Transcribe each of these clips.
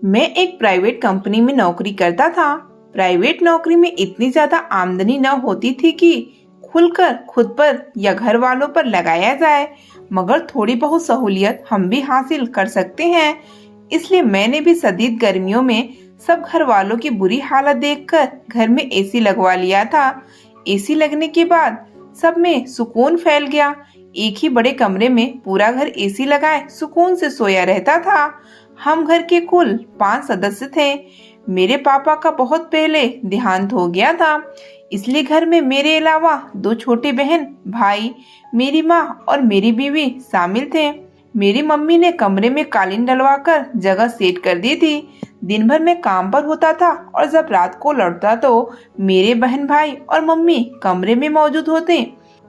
मैं एक private company में नौकरी करता था। प्राइवेट नौकरी में इतनी ज्यादा आमदनी न होती थी कि खुलकर खुद पर या घर वालों पर लगाया जाए, मगर थोड़ी बहुत सहूलियत हम भी हासिल कर सकते हैं। इसलिए मैंने भी शदीद गर्मियों में सब घर वालों की बुरी हालत देखकर घर में एसी लगवा लिया था। एसी लगने के बाद सब में सुकून फैल गया। एक ही बड़े कमरे में पूरा घर एसी लगाए सुकून से सोया रहता था। हम घर के कुल 5 सदस्य थे। मेरे पापा का बहुत पहले देहांत हो गया था, इसलिए घर में मेरे अलावा 2 छोटे बहन भाई, मेरी माँ और मेरी बीवी शामिल थे। मेरी मम्मी ने कमरे में कालीन डलवाकर जगह सेट कर दी थी। दिन भर मैं काम पर होता था और जब रात को लौटता तो मेरे बहन भाई और मम्मी कमरे में मौजूद होते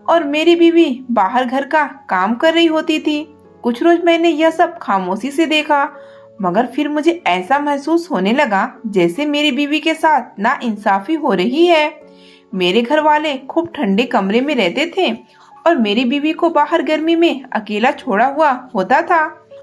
और मेरी बीवी बाहर घर का काम कर रही होती थी। कुछ रोज मैंने यह सब खामोशी से देखा, मगर फिर मुझे ऐसा महसूस होने लगा जैसे मेरी बीवी के साथ नाइंसाफी हो रही है। मेरे घर वाले खूब ठंडे कमरे में रहते थे और मेरी बीवी को बाहर गर्मी में अकेला छोड़ा हुआ होता था।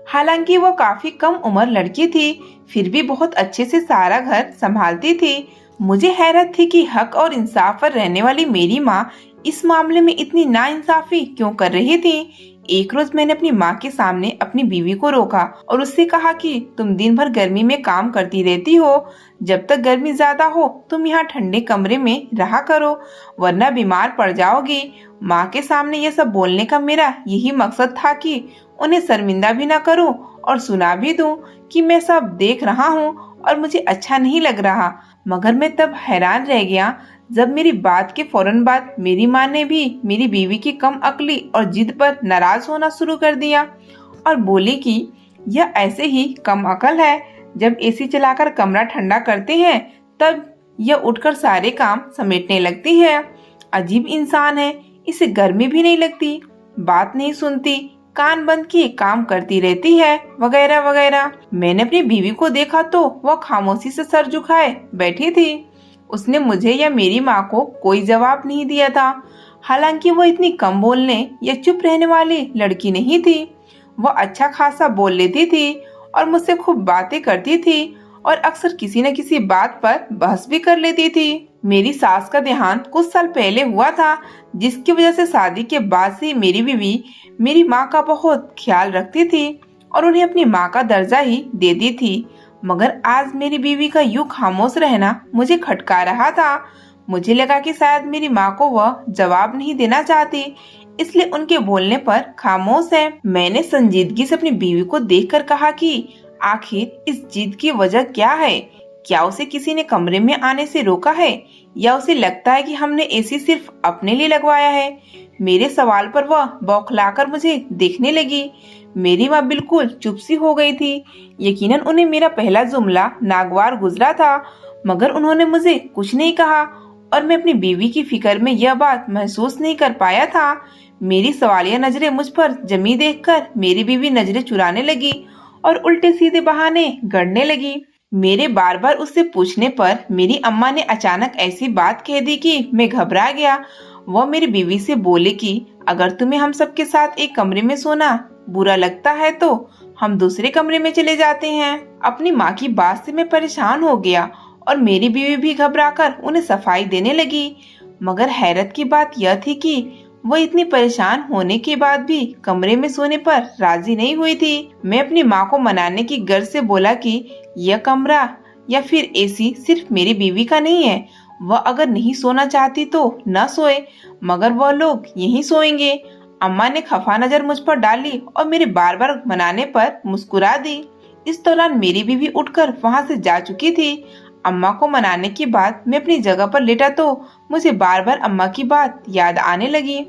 हालांकि वो काफी कम उम्र लड़की थी, फिर भी बहुत अच्छे से सारा घर संभालती थी। मुझे हैरत थी कि हक और इंसाफ पर रहने वाली मेरी माँ इस मामले में इतनी नाइंसाफी क्यों कर रही थी। एक रोज मैंने अपनी माँ के सामने अपनी बीवी को रोका और उससे कहा कि तुम दिन भर गर्मी में काम करती रहती हो, जब तक गर्मी ज्यादा हो तुम यहाँ ठंडे कमरे में रहा करो, वरना बीमार पड़ जाओगी। माँ के सामने ये सब बोलने का मेरा यही मकसद था कि उन्हें शर्मिंदा भी न करूं और सुना भी दूं कि मैं सब देख रहा हूँ और मुझे अच्छा नहीं लग रहा। मगर मैं तब हैरान रह गया जब मेरी बात के फौरन बाद मेरी माँ ने भी मेरी बीवी की कम अक्ली और जिद पर नाराज होना शुरू कर दिया और बोली कि यह ऐसे ही कम अकल है। जब एसी चलाकर कमरा ठंडा करते हैं तब यह उठकर सारे काम समेटने लगती है। अजीब इंसान है, इसे गर्मी भी नहीं लगती, बात नहीं सुनती, कान बंद किए काम करती रहती है, वगैरह वगैरह। मैंने अपनी बीवी को देखा तो वह खामोशी से सर झुकाए बैठी थी। उसने मुझे या मेरी माँ को कोई जवाब नहीं दिया था। हालांकि वो इतनी कम बोलने या चुप रहने वाली लड़की नहीं थी। वह अच्छा खासा बोल लेती थी और मुझसे खूब बातें करती थी और अक्सर किसी न किसी बात पर बहस भी कर लेती थी। मेरी सास का देहांत कुछ साल पहले हुआ था, जिसकी वजह से शादी के बाद से मेरी बीवी मेरी माँ का बहुत ख्याल रखती थी और उन्हें अपनी माँ का दर्जा ही दे दी थी। मगर आज मेरी बीवी का यूं खामोश रहना मुझे खटका रहा था। मुझे लगा कि शायद मेरी माँ को वह जवाब नहीं देना चाहती, इसलिए उनके बोलने पर खामोश है। मैंने संजीदगी से अपनी बीवी को देखकर कहा कि आखिर इस जिद की वजह क्या है? क्या उसे किसी ने कमरे में आने से रोका है या उसे लगता है कि हमने एसी सिर्फ अपने लिए लगवाया है? मेरे सवाल पर वह बौखलाकर मुझे देखने लगी। मेरी माँ बिल्कुल चुप सी हो गई थी। यकीनन उन्हें मेरा पहला जुमला नागवार गुजरा था, मगर उन्होंने मुझे कुछ नहीं कहा और मैं अपनी बीवी की फिक्र में यह बात महसूस नहीं कर पाया था। मेरी सवालिया नजरें मुझ पर जमी देखकर मेरी बीवी नजरें चुराने लगी और उल्टे सीधे बहाने गढ़ने लगी। मेरे बार बार उससे पूछने पर मेरी अम्मा ने अचानक ऐसी बात कह दी कि मैं घबरा गया। वह मेरी बीवी से बोले कि अगर तुम्हें हम सबके साथ एक कमरे में सोना बुरा लगता है तो हम दूसरे कमरे में चले जाते हैं। अपनी माँ की बात से मैं परेशान हो गया और मेरी बीवी भी घबराकर उन्हें सफाई देने लगी। मगर हैरत की बात यह थी कि वह इतनी परेशान होने के बाद भी कमरे में सोने पर राजी नहीं हुई थी। मैं अपनी माँ को मनाने की गर्ज से बोला कि यह कमरा या फिर एसी सिर्फ मेरी बीवी का नहीं है। वह अगर नहीं सोना चाहती तो न सोए, मगर वह लोग यहीं सोएंगे। अम्मा ने खफा नजर मुझ पर डाली और मेरे बार बार मनाने पर मुस्कुरा दी। इस दौरान मेरी बीवी उठकर वहां से जा चुकी थी। अम्मा को मनाने के बाद मैं अपनी जगह पर लेटा तो मुझे बार बार अम्मा की बात याद आने लगी।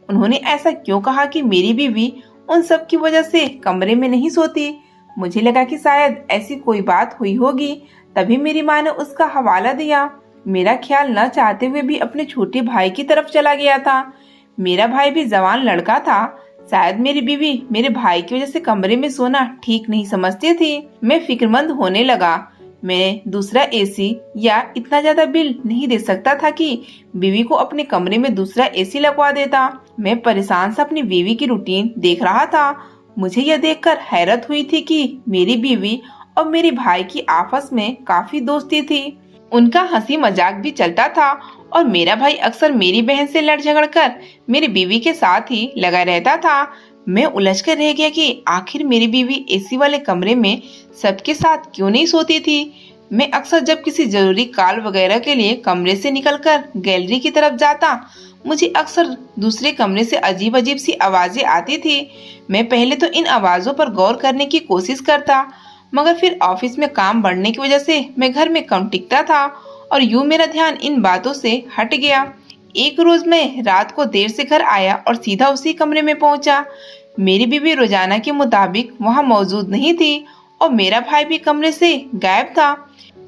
उन्होंने ऐसा क्यों कहा कि मेरी बीवी उन सब की वजह से कमरे में नहीं सोती? मुझे लगा कि शायद ऐसी कोई बात हुई होगी, तभी मेरी माँ ने उसका हवाला दिया। मेरा ख्याल न चाहते हुए भी अपने छोटे भाई की तरफ चला गया था। मेरा भाई भी जवान लड़का था। शायद मेरी बीवी मेरे भाई की वजह से कमरे में सोना ठीक नहीं समझती थी। मैं फिक्रमंद होने लगा। मैं दूसरा एसी या इतना ज्यादा बिल नहीं दे सकता था कि बीवी को अपने कमरे में दूसरा एसी लगवा देता। मैं परेशान से अपनी बीवी की रूटीन देख रहा था। मुझे यह देखकर हैरत हुई थी कि मेरी बीवी और मेरे भाई की आपस में काफी दोस्ती थी। उनका हंसी मजाक भी चलता था और मेरा भाई अक्सर मेरी बहन से लड़ झगड़ कर मेरी बीवी के साथ ही लगा रहता था। मैं उलझ कर रह गया कि आखिर मेरी बीवी एसी वाले कमरे में सबके साथ क्यों नहीं सोती थी। मैं अक्सर जब किसी जरूरी कॉल वगैरह के लिए कमरे से निकलकर गैलरी की तरफ जाता, मुझे अक्सर दूसरे कमरे से अजीब अजीब सी आवाजें आती थी। मैं पहले तो इन आवाजों पर गौर करने की कोशिश करता, मगर फिर ऑफिस में काम बढ़ने की वजह से मैं घर में कम टिकता था और यूं मेरा ध्यान इन बातों से हट गया। एक रोज मैं रात को देर से घर आया और सीधा उसी कमरे में पहुंचा। मेरी बीवी रोजाना के मुताबिक वहां मौजूद नहीं थी और मेरा भाई भी कमरे से गायब था।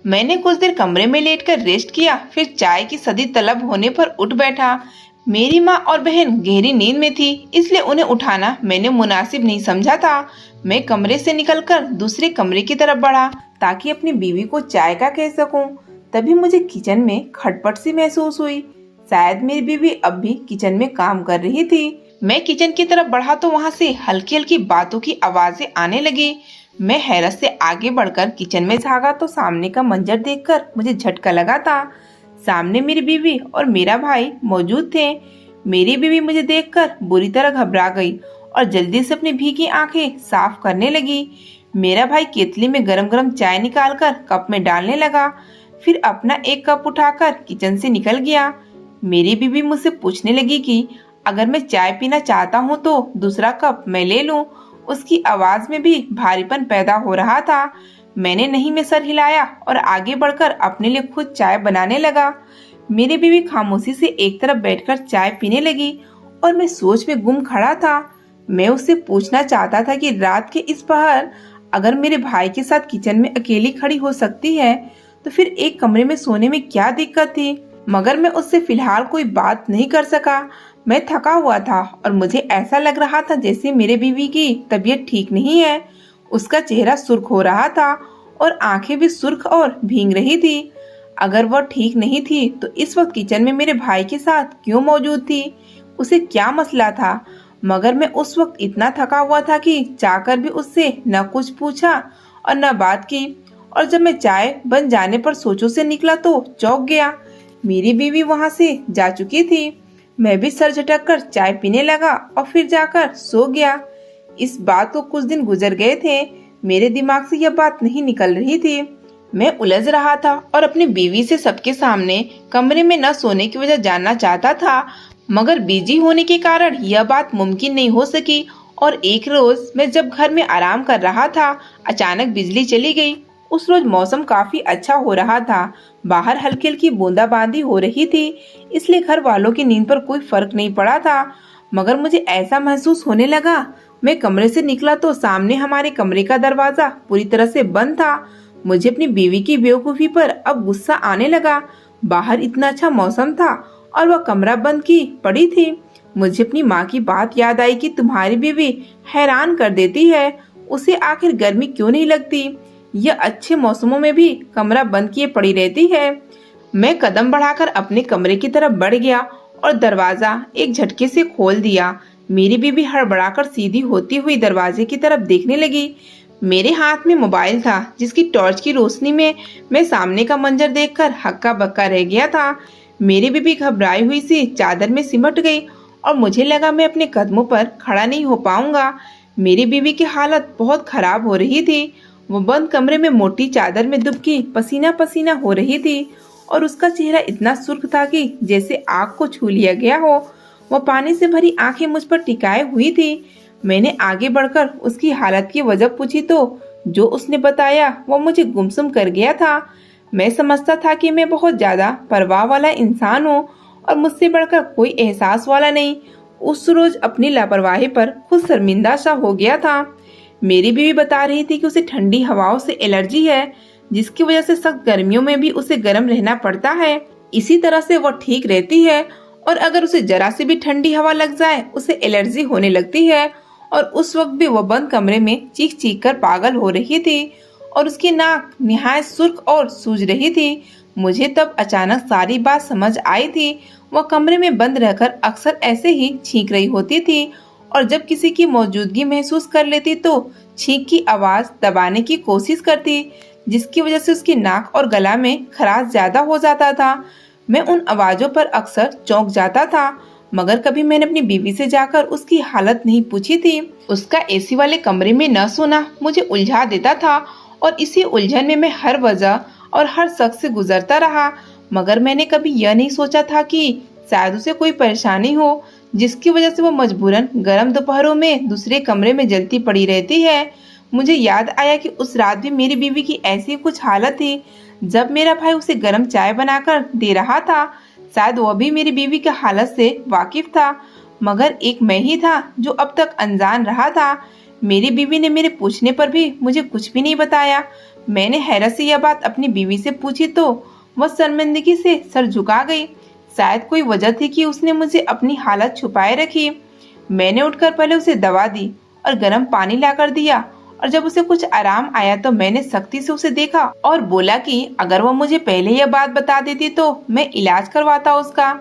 मैंने कुछ देर कमरे में लेटकर रेस्ट किया, फिर चाय की सदी तलब होने पर उठ बैठा। मेरी माँ और बहन गहरी नींद में थी, इसलिए उन्हें उठाना मैंने मुनासिब नहीं समझा था। मैं कमरे से निकलकर दूसरे कमरे की तरफ बढ़ा ताकि अपनी बीवी को चाय का कह सकूं। तभी मुझे किचन में खटपट सी महसूस हुई। शायद मेरी बीवी अब भी किचन में काम कर रही थी। मैं किचन की तरफ बढ़ा तो वहाँ से हल्की हल्की बातों की आवाजें आने लगी। मैं हैरत से आगे बढ़कर किचन में झांका तो सामने का मंजर देखकर मुझे झटका लगा था। सामने मेरी बीवी और मेरा भाई मौजूद थे। मेरी बीवी मुझे देखकर बुरी तरह घबरा गई और जल्दी से अपनी भीगी आंखें साफ करने लगी। मेरा भाई केतली में गरम गरम चाय निकालकर कप में डालने लगा, फिर अपना एक कप उठाकर किचन से निकल गया। मेरी बीवी मुझसे पूछने लगी कि अगर मैं चाय पीना चाहता हूँ तो दूसरा कप मैं ले लूं। उसकी आवाज में भी भारीपन पैदा हो रहा था। मैंने नहीं में सर हिलाया और आगे बढ़कर अपने लिए खुद चाय बनाने लगा। मेरी बीवी खामोशी से एक तरफ बैठकर चाय पीने लगी और मैं सोच में गुम खड़ा था। मैं उससे पूछना चाहता था कि रात के इस पहर अगर मेरे भाई के साथ किचन में अकेली खड़ी हो सकती है तो फिर एक कमरे में सोने में क्या दिक्कत थी, मगर मैं उससे फिलहाल कोई बात नहीं कर सका। मैं थका हुआ था और मुझे ऐसा लग रहा था जैसे मेरे बीवी की तबीयत ठीक नहीं है। उसका चेहरा सुर्ख हो रहा था और आंखें भी सुर्ख और भींग रही थी। अगर वह ठीक नहीं थी तो इस वक्त किचन में मेरे भाई के साथ क्यों मौजूद थी? उसे क्या मसला था? मगर मैं उस वक्त इतना थका हुआ था कि चाहकर भी उससे न कुछ पूछा और न बात की। और जब मैं चाय बन जाने पर सोचों से निकला तो चौंक गया। मेरी बीवी वहां से जा चुकी थी। मैं भी सर झटक कर चाय पीने लगा और फिर जाकर सो गया। इस बात को कुछ दिन गुजर गए थे। मेरे दिमाग से यह बात नहीं निकल रही थी। मैं उलझ रहा था और अपनी बीवी से सबके सामने कमरे में न सोने की वजह जानना चाहता था, मगर बिजी होने के कारण यह बात मुमकिन नहीं हो सकी। और एक रोज मैं जब घर में आराम कर रहा था, अचानक बिजली चली गई। उस रोज मौसम काफी अच्छा हो रहा था। बाहर हल्की हल्की बूंदाबांदी हो रही थी, इसलिए घर वालों की नींद पर कोई फर्क नहीं पड़ा था। मगर मुझे ऐसा महसूस होने लगा। मैं कमरे से निकला तो सामने हमारे कमरे का दरवाजा पूरी तरह से बंद था। मुझे अपनी बीवी की बेवकूफी पर अब गुस्सा आने लगा। बाहर इतना अच्छा मौसम था और वह कमरा बंद की पड़ी थी। मुझे अपनी माँ की बात याद आई कि तुम्हारी बीवी हैरान कर देती है, उसे आखिर गर्मी क्यों नहीं लगती? यह अच्छे मौसमों में भी कमरा बंद किए पड़ी रहती है। मैं कदम बढ़ाकर अपने कमरे की तरफ बढ़ गया और दरवाजा एक झटके से खोल दिया। मेरी बीवी हड़बड़ाकर सीधी होती हुई दरवाजे की तरफ देखने लगी। मेरे हाथ में मोबाइल था, जिसकी टॉर्च की रोशनी में मैं सामने का मंजर देखकर हक्का बक्का रह गया था। मेरी बीवी घबराई हुई सी चादर में सिमट गई और मुझे लगा मैं अपने कदमों पर खड़ा नहीं हो पाऊंगा। मेरी बीवी की हालत बहुत खराब हो रही थी। वो बंद कमरे में मोटी चादर में दुबकी पसीना पसीना हो रही थी और उसका चेहरा इतना सुर्ख था कि जैसे आग को छू लिया गया हो। वो पानी से भरी आंखें मुझ पर टिकाए हुई थी। मैंने आगे बढ़कर उसकी हालत की वजह पूछी तो जो उसने बताया वो मुझे गुमसुम कर गया था। मैं समझता था कि मैं बहुत ज्यादा परवाह वाला इंसान हूँ और मुझसे बढ़कर कोई एहसास वाला नहीं। उस रोज अपनी लापरवाही पर खुद शर्मिंदा सा हो गया था। मेरी बीवी बता रही थी कि उसे ठंडी हवाओं से एलर्जी है, जिसकी वजह से सख्त गर्मियों में भी उसे गर्म रहना पड़ता है। इसी तरह से वो ठीक रहती है और अगर उसे जरा से भी ठंडी हवा लग जाए उसे एलर्जी होने लगती है। और उस वक्त भी वह बंद कमरे में चीख चीख कर पागल हो रही थी और उसकी नाक निहायत सुर्ख और सूज रही थी। मुझे तब अचानक सारी बात समझ आई थी। वह कमरे में बंद रहकर अक्सर ऐसे ही छींक रही होती थी और जब किसी की मौजूदगी महसूस कर लेती तो छींक की आवाज दबाने की कोशिश करती, जिसकी वजह से उसकी नाक और गला में खराश ज्यादा हो जाता था। मैं उन आवाजों पर अक्सर चौंक जाता था, मगर कभी मैंने अपनी बीवी से जाकर उसकी हालत नहीं पूछी थी। उसका एसी वाले कमरे में न सोना मुझे उलझा देता था और इसी उलझन में मैं हर वजह और हर शख्स से गुजरता रहा, मगर मैंने कभी यह नहीं सोचा था कि शायद उसे कोई परेशानी हो, जिसकी वजह से वो मजबूरन गर्म दोपहरों में दूसरे कमरे में जलती पड़ी रहती है। मुझे याद आया कि उस रात भी मेरी बीवी की ऐसी कुछ हालत थी, जब मेरा भाई उसे गर्म चाय बनाकर दे रहा था। शायद वह भी मेरी बीवी की हालत से वाकिफ था, मगर एक मैं ही था जो अब तक अनजान रहा था। मेरी बीवी ने मेरे पूछने पर भी मुझे कुछ भी नहीं बताया। मैंने हैरत से यह बात अपनी बीवी से पूछी तो वह शर्मिंदगी से सर झुका गई। शायद कोई वजह थी कि उसने मुझे अपनी हालत छुपाए रखी। मैंने उठकर पहले उसे दवा दी और गर्म पानी लाकर दिया, और जब उसे कुछ आराम आया तो मैंने सख्ती से उसे देखा और बोला कि अगर वो मुझे पहले यह बात बता देती तो मैं इलाज करवाता उसका।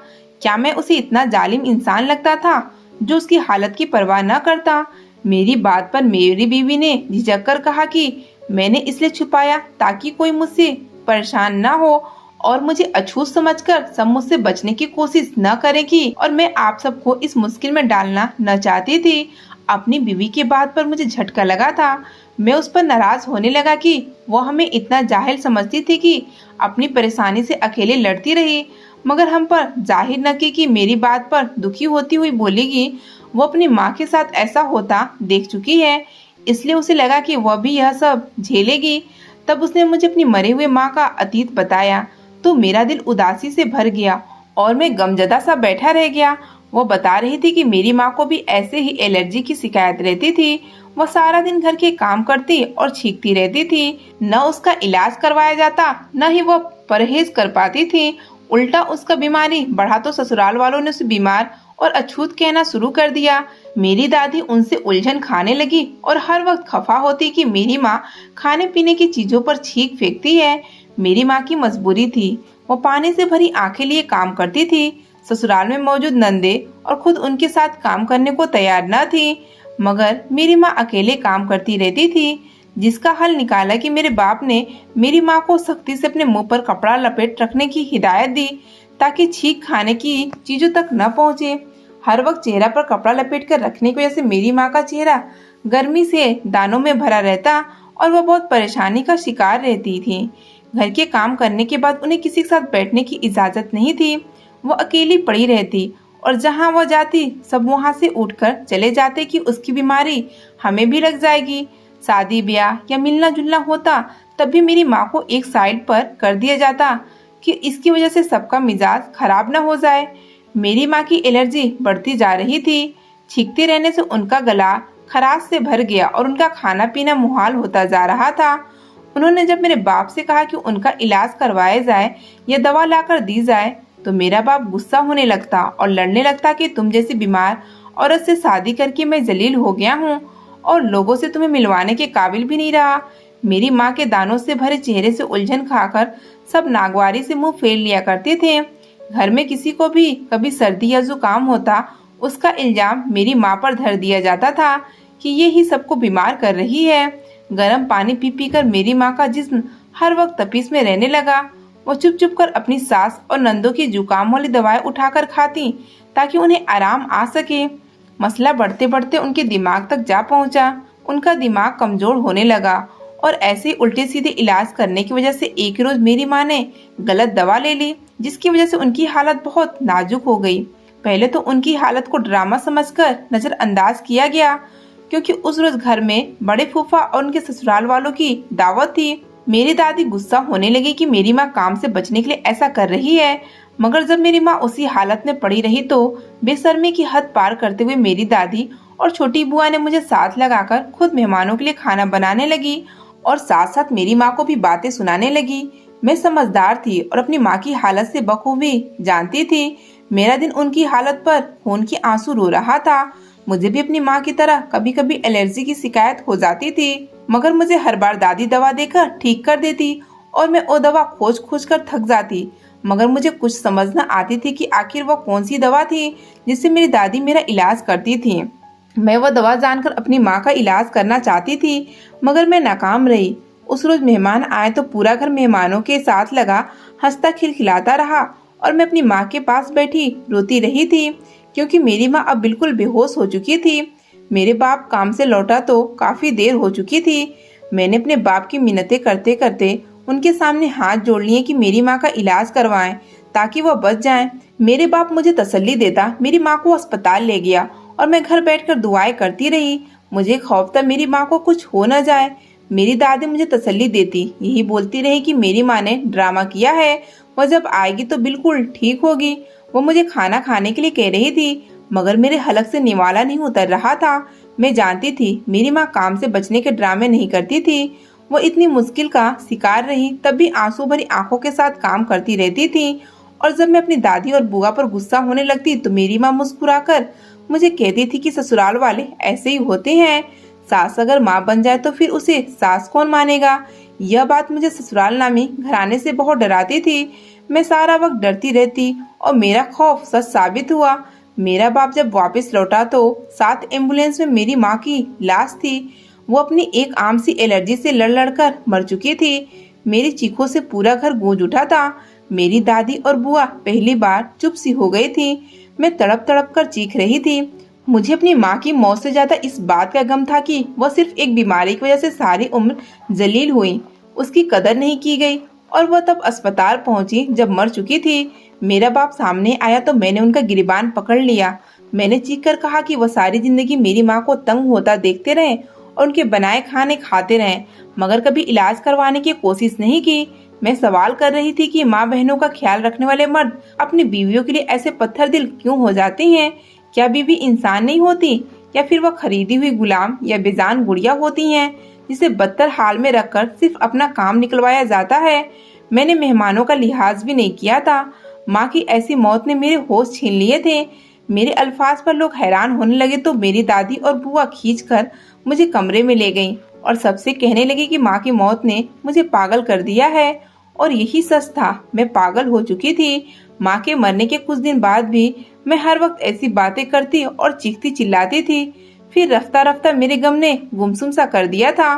क्या मैं उसे इतना जालिम इंसान लगता था जो उसकी हालत की परवाह न करता? मेरी बात पर मेरी बीवी ने झिझक कर कहा कि मैंने इसलिए छुपाया ताकि कोई मुझसे परेशान न हो और मुझे अछूत समझकर सब मुझसे बचने की कोशिश न करेगी, और मैं आप सबको इस मुश्किल में डालना न चाहती थी। अपनी बीवी की बात पर मुझे झटका लगा था। मैं उस पर नाराज होने लगा कि वो हमें इतना जाहिल समझती थी कि अपनी परेशानी से अकेले लड़ती रही, मगर हम पर जाहिर न की कि मेरी बात पर दुखी होती हुई बोलेगी। वो अपनी माँ के साथ ऐसा होता देख चुकी है, इसलिए उसे लगा कि वह भी यह सब झेलेगी। तब उसने मुझे अपनी मरे हुए माँ का अतीत बताया तो मेरा दिल उदासी से भर गया और मैं गमजदा सा बैठा रह गया। वो बता रही थी कि मेरी माँ को भी ऐसे ही एलर्जी की शिकायत रहती थी। वो सारा दिन घर के काम करती और छींकती रहती थी। न उसका इलाज करवाया जाता, न ही वो परहेज कर पाती थी। उल्टा उसका बीमारी बढ़ा तो ससुराल वालों ने उसे बीमार और अछूत कहना शुरू कर दिया। मेरी दादी उनसे उलझन खाने लगी और हर वक्त खफा होती कि मेरी माँ खाने पीने की चीजों पर छींक फेंकती है। मेरी माँ की मजबूरी थी, वो पानी से भरी आंखें लिए काम करती थी। ससुराल में मौजूद नंदे और खुद उनके साथ काम करने को तैयार न थी, मगर मेरी माँ अकेले काम करती रहती थी, जिसका हल निकाला कि मेरे बाप ने मेरी माँ को सख्ती से अपने मुंह पर कपड़ा लपेट रखने की हिदायत दी ताकि छींक खाने की चीजों तक न पहुँचे। हर वक्त चेहरा पर कपड़ा लपेट कर रखने की वजह से मेरी माँ का चेहरा गर्मी से दानों में भरा रहता और वह बहुत परेशानी का शिकार रहती थी। घर के काम करने के बाद उन्हें किसी के साथ बैठने की इजाजत नहीं थी। वो अकेली पड़ी रहती और जहाँ वह जाती सब वहाँ से उठकर चले जाते कि उसकी बीमारी हमें भी लग जाएगी। शादी ब्याह या मिलना जुलना होता तब भी मेरी माँ को एक साइड पर कर दिया जाता कि इसकी वजह से सबका मिजाज खराब न हो जाए। मेरी माँ की एलर्जी बढ़ती जा रही थी। छींकते रहने से उनका गला खराश से भर गया और उनका खाना पीना मुहाल होता जा रहा था। उन्होंने जब मेरे बाप से कहा कि उनका इलाज करवाया जाए या दवा लाकर दी जाए तो मेरा बाप गुस्सा होने लगता और लड़ने लगता कि तुम जैसी बीमार औरत से शादी करके मैं जलील हो गया हूँ और लोगों से तुम्हें मिलवाने के काबिल भी नहीं रहा। मेरी माँ के दानों से भरे चेहरे से उलझन खाकर सब नागवारी से मुंह फेर लिया करते थे। घर में किसी को भी कभी सर्दी या जुकाम होता, उसका इल्जाम मेरी माँ पर धर दिया जाता था कि ये ही सबको बीमार कर रही है। गर्म पानी पी पी कर मेरी माँ का जिस्म हर वक्त तपीस में रहने लगा। वो चुप चुप कर अपनी सास और नंदों की जुकाम वाली दवाएं उठाकर खाती ताकि उन्हें आराम आ सके। मसला बढ़ते बढ़ते उनके दिमाग तक जा पहुंचा। उनका दिमाग कमजोर होने लगा और ऐसे उल्टे सीधे इलाज करने की वजह से एक रोज मेरी माँ ने गलत दवा ले ली, जिसकी वजह से उनकी हालत बहुत नाजुक हो गई। पहले तो उनकी हालत को ड्रामा समझकर नजरअंदाज किया गया, क्योंकि उस रोज घर में बड़े फूफा और उनके ससुराल वालों की दावत थी। मेरी दादी गुस्सा होने लगी कि मेरी माँ काम से बचने के लिए ऐसा कर रही है, मगर जब मेरी माँ उसी हालत में पड़ी रही तो बेशर्मी की हद पार करते हुए मेरी दादी और छोटी बुआ ने मुझे साथ लगाकर खुद मेहमानों के लिए खाना बनाने लगी और साथ साथ मेरी माँ को भी बातें सुनाने लगी। मैं समझदार थी और अपनी माँ की हालत से बखूबी जानती थी। मेरा दिन उनकी हालत पर खून की आंसू रो रहा था। मुझे भी अपनी माँ की तरह कभी कभी एलर्जी की शिकायत हो जाती थी, मगर मुझे हर बार दादी दवा देकर ठीक कर देती और मैं वो दवा खोज खोज कर थक जाती, मगर मुझे कुछ समझ न आती थी कि आखिर वो कौन सी दवा थी जिससे मेरी दादी मेरा इलाज करती थी। मैं वह दवा जानकर अपनी माँ का इलाज करना चाहती थी, मगर मैं नाकाम रही। उस रोज मेहमान आए तो पूरा घर मेहमानों के साथ लगा, हंसता खिलखिलाता रहा और मैं अपनी माँ के पास बैठी रोती रही थी, क्योंकि मेरी माँ अब बिल्कुल बेहोश हो चुकी थी। मेरे बाप काम से लौटा तो काफी देर हो चुकी थी। मैंने अपने बाप की मिन्नतें करते करते उनके सामने हाथ जोड़ लिए कि मेरी माँ का इलाज करवाएं ताकि वह बच जाएं। मेरे बाप मुझे तसल्ली देता मेरी माँ को अस्पताल ले गया और मैं घर बैठकर दुआएं करती रही। मुझे खौफ था मेरी माँ को कुछ हो न जाए। मेरी दादी मुझे तसल्ली देती, यही बोलती रही कि मेरी माँ ने ड्रामा किया है, वह जब आएगी तो बिल्कुल ठीक होगी। वो मुझे खाना खाने के लिए कह रही थी, मगर मेरे हलक से निवाला नहीं उतर रहा था। मैं जानती थी मेरी माँ काम से बचने के ड्रामे नहीं करती थी। वो इतनी मुश्किल का शिकार रही, तब भी आंसू भरी आंखों के साथ काम करती रहती थी। और जब मैं अपनी दादी और बुआ पर गुस्सा होने लगती तो मेरी माँ मुस्कुराकर मुझे कहती थी कि ससुराल वाले ऐसे ही होते हैं, सास अगर माँ बन जाए तो फिर उसे सास कौन मानेगा। यह बात मुझे ससुराल नामी घराने से बहुत डराती थी। मैं सारा वक्त डरती रहती और मेरा खौफ सच साबित हुआ। मेरा बाप जब वापस लौटा तो साथ एम्बुलेंस में मेरी माँ की लाश थी। वो अपनी एक आम सी एलर्जी से लड़ लड़कर मर चुकी थी। मेरी चीखों से पूरा घर गूंज उठा था। मेरी दादी और बुआ पहली बार चुप सी हो गई थी। मैं तड़प तड़प कर चीख रही थी। मुझे अपनी माँ की मौत से ज्यादा इस बात का गम था कि वह सिर्फ एक बीमारी की वजह से सारी उम्र जलील हुई, उसकी कदर नहीं की गई। और वह तब अस्पताल पहुंची जब मर चुकी थी। मेरा बाप सामने आया तो मैंने उनका गिरबान पकड़ लिया। मैंने चीख कर कहा कि वह सारी जिंदगी मेरी माँ को तंग होता देखते रहे और उनके बनाए खाने खाते रहे, मगर कभी इलाज करवाने की कोशिश नहीं की। मैं सवाल कर रही थी कि माँ बहनों का ख्याल रखने वाले मर्द अपनी बीवियों के लिए ऐसे पत्थर दिल क्यों हो जाते हैं। क्या बीवी इंसान नहीं होती, या फिर वह खरीदी हुई गुलाम या बेजान गुड़िया होती हैं जिसे बदतर हाल में रखकर सिर्फ अपना काम निकलवाया जाता है। मैंने मेहमानों का लिहाज भी नहीं किया था। माँ की ऐसी मौत ने मेरे होश छीन लिए थे। मेरे अल्फाज पर लोग हैरान होने लगे तो मेरी दादी और बुआ खींचकर मुझे कमरे में ले गईं और सबसे कहने लगी कि माँ की मौत ने मुझे पागल कर दिया है। और यही सच था, मैं पागल हो चुकी थी। माँ के मरने के कुछ दिन बाद भी मैं हर वक्त ऐसी बातें करती और चीखती चिल्लाती थी। फिर रफ्ता रफ्ता मेरे गम ने गुमसुम सा कर दिया था।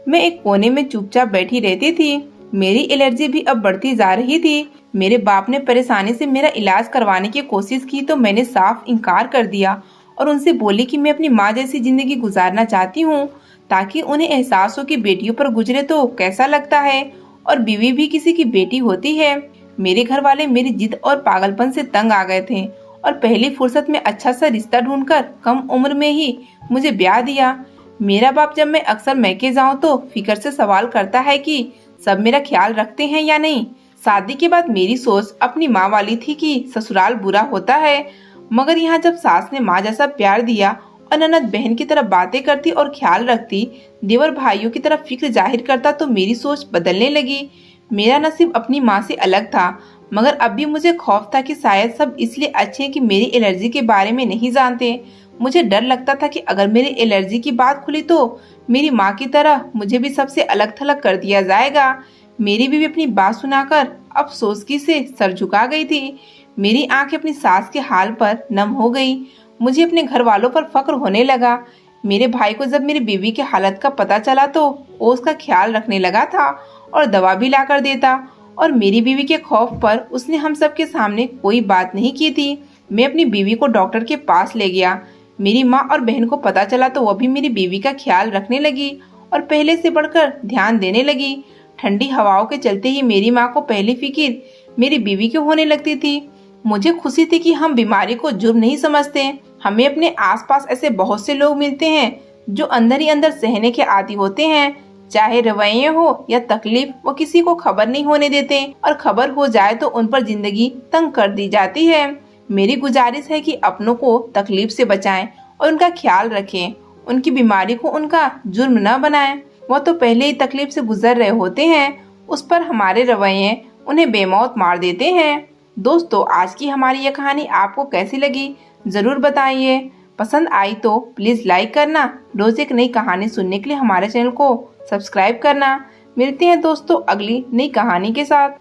मैं एक कोने में चुपचाप बैठी रहती थी। मेरी एलर्जी भी अब बढ़ती जा रही थी। मेरे बाप ने परेशानी से मेरा इलाज करवाने की कोशिश की तो मैंने साफ इनकार कर दिया और उनसे बोली कि मैं अपनी माँ जैसी जिंदगी गुजारना चाहती हूँ, ताकि उन्हें एहसास हो कि बेटियों पर गुजरे तो कैसा लगता है और बीवी भी किसी की बेटी होती है। मेरे घर वाले मेरी जिद और पागलपन से तंग आ गए थे और पहली फुर्सत में अच्छा सा रिश्ता ढूंढकर कम उम्र में ही मुझे ब्याह दिया। मेरा बाप जब मैं अक्सर मैके जाऊं तो फिक्र से सवाल करता है कि सब मेरा ख्याल रखते हैं या नहीं। शादी के बाद मेरी सोच अपनी माँ वाली थी कि ससुराल बुरा होता है, मगर यहाँ जब सास ने माँ जैसा प्यार दिया और ननद बहन की तरफ बातें करती और ख्याल रखती, देवर भाइयों की तरफ फिक्र जाहिर करता, तो मेरी सोच बदलने लगी। मेरा नसीब अपनी माँ से अलग था, मगर अब भी मुझे खौफ था कि शायद सब इसलिए अच्छे कि मेरी एलर्जी के बारे में नहीं जानते। मुझे डर लगता था कि अगर मेरी एलर्जी की बात खुली तो मेरी माँ की तरह मुझे भी सबसे अलग थलग कर दिया जाएगा। मेरी बीवी अपनी बात सुनाकर अफसोसगी से सर झुका गई थी। मेरी आंखें अपनी सास के हाल पर नम हो गई। मुझे अपने घर वालों पर फक्र होने लगा। मेरे भाई को जब मेरी बीवी की हालत का पता चला तो वो उसका ख्याल रखने लगा था और दवा भी ला कर देता, और मेरी बीवी के खौफ पर उसने हम सब के सामने कोई बात नहीं की थी। मैं अपनी बीवी को डॉक्टर के पास ले गया। मेरी माँ और बहन को पता चला तो वह भी मेरी बीवी का ख्याल रखने लगी और पहले से बढ़कर ध्यान देने लगी। ठंडी हवाओं के चलते ही मेरी माँ को पहली फिक्र मेरी बीवी की होने लगती थी। मुझे खुशी थी कि हम बीमारी को जुर्म नहीं समझते। हमें अपने आसपास ऐसे बहुत से लोग मिलते हैं जो अंदर ही अंदर सहने के आदी होते हैं, चाहे रवैये हो या तकलीफ, वो किसी को खबर नहीं होने देते, और खबर हो जाए तो उन पर जिंदगी तंग कर दी जाती है। मेरी गुजारिश है कि अपनों को तकलीफ से बचाएं और उनका ख्याल रखें। उनकी बीमारी को उनका जुर्म न बनाएं। वह तो पहले ही तकलीफ से गुजर रहे होते हैं, उस पर हमारे रवैये उन्हें बेमौत मार देते हैं। दोस्तों, आज की हमारी यह कहानी आपको कैसी लगी जरूर बताइए। पसंद आई तो प्लीज लाइक करना। रोज एक नई कहानी सुनने के लिए हमारे चैनल को सब्सक्राइब करना। मिलते हैं दोस्तों अगली नई कहानी के साथ।